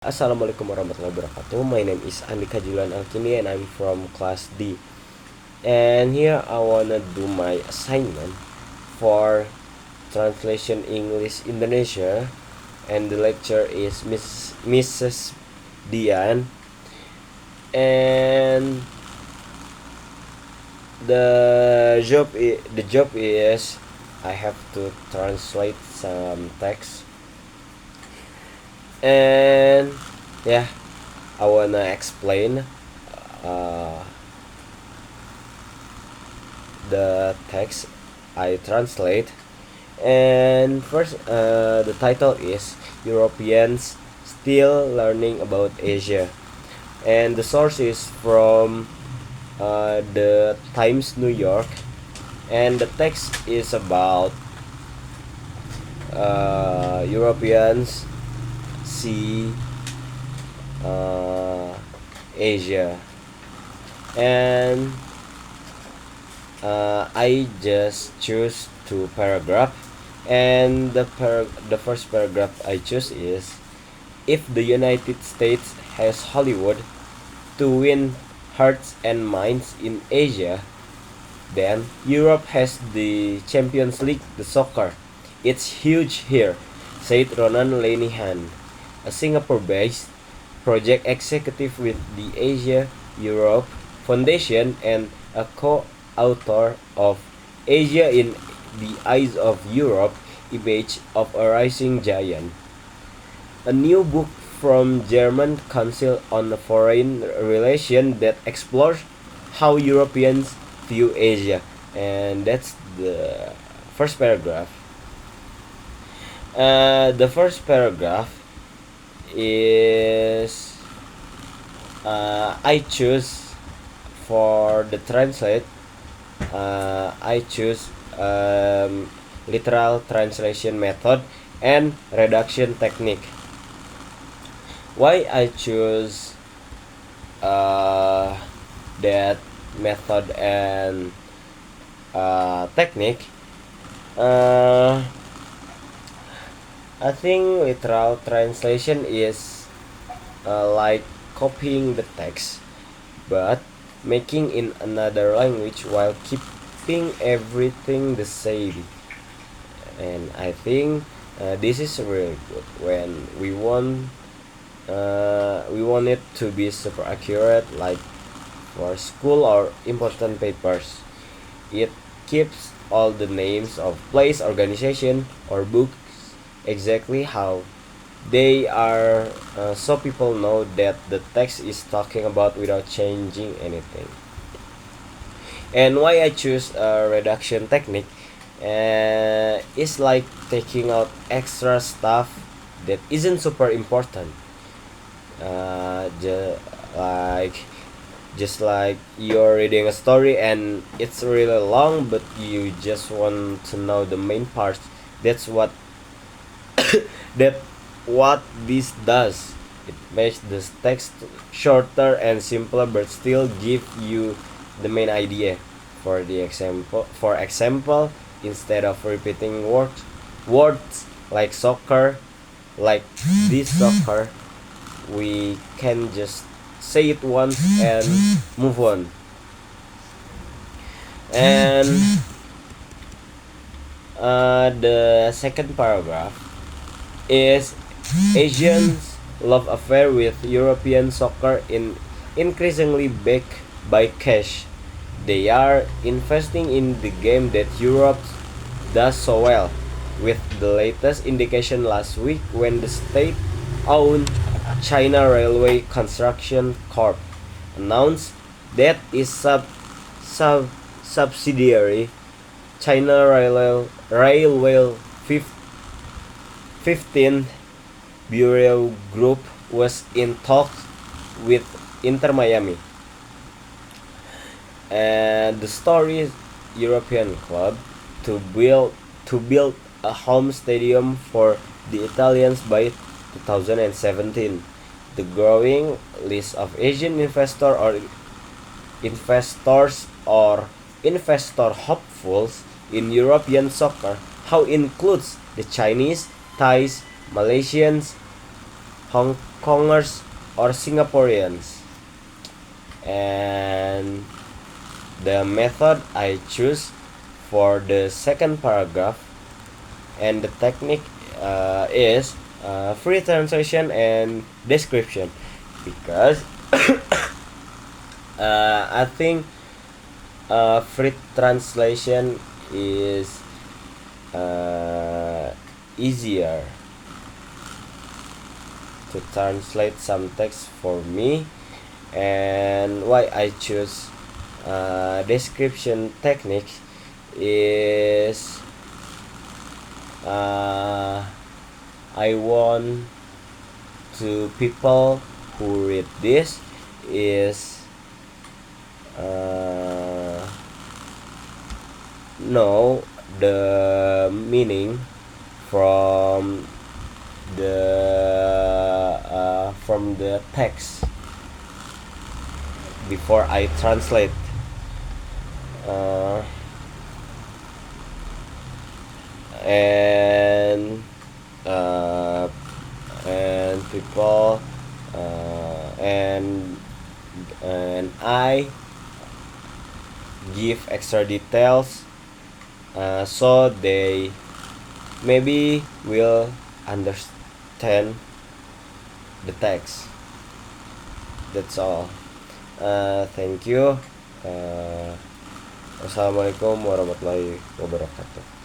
Assalamualaikum warahmatullahi wabarakatuh. My name is Andika Julian Alkini and I'm from class D. And here I wanna do my assignment for translation English Indonesia, and the lecture is Mrs. Dian. And the job is I have to translate some text, and yeah, I wanna explain uh, the text I translate. And first, the title is Europeans Still Learning About Asia, and the source is from the Times New York, and the text is about Europeans see uh, Asia. And I just choose two paragraph, and the first paragraph I choose is, if the United States has Hollywood to win hearts and minds in Asia, then Europe has the Champions League, the soccer. It's huge here, said Ronan Lenihan, a Singapore-based project executive with the Asia Europe Foundation and a co-author of Asia in the Eyes of Europe, Image of a Rising Giant, a new book from German Council on Foreign Relations that explores how Europeans view Asia. And that's the first paragraph. The first paragraph is, I choose for the translate. I choose literal translation method and reduction technique. Why I choose that method and technique? I think literal translation is like copying the text, but making in another language while keeping everything the same. And I think this is really good when we want it to be super accurate, like for school or important papers. It keeps all the names of place, organization, or books exactly how they are, so people know that the text is talking about without changing anything. And why I choose a reduction technique is like taking out extra stuff that isn't super important. uh, ju- like just like you're reading a story and it's really long, but you just want to know the main parts. That's that what this does. It makes the text shorter and simpler, but still give you the main idea. For example, instead of repeating words like soccer, like this soccer, we can just say it once and move on. And the second paragraph is, Asians' love affair with European soccer in increasingly backed by cash. They are investing in the game that Europe does so well, with the latest indication last week when the state-owned China Railway Construction Corp announced that its subsidiary China Railway 15 Bureau Group was in talks with Inter Miami, and the story European club to build a home stadium for the Italians by 2017. The growing list of Asian investors or investor hopefuls in European soccer how includes the Chinese, Thais, Malaysians, Hong Kongers or Singaporeans. And the method I choose for the second paragraph and the technique is free translation and description, because I think free translation is easier to translate some text for me. And why I choose description technique is I want to people who read this is know the meaning from the text before I translate. Uh, and uh, and people and I give extra details so they maybe will understand the text. That's all. Thank you. Wassalamualaikum warahmatullahi wabarakatuh.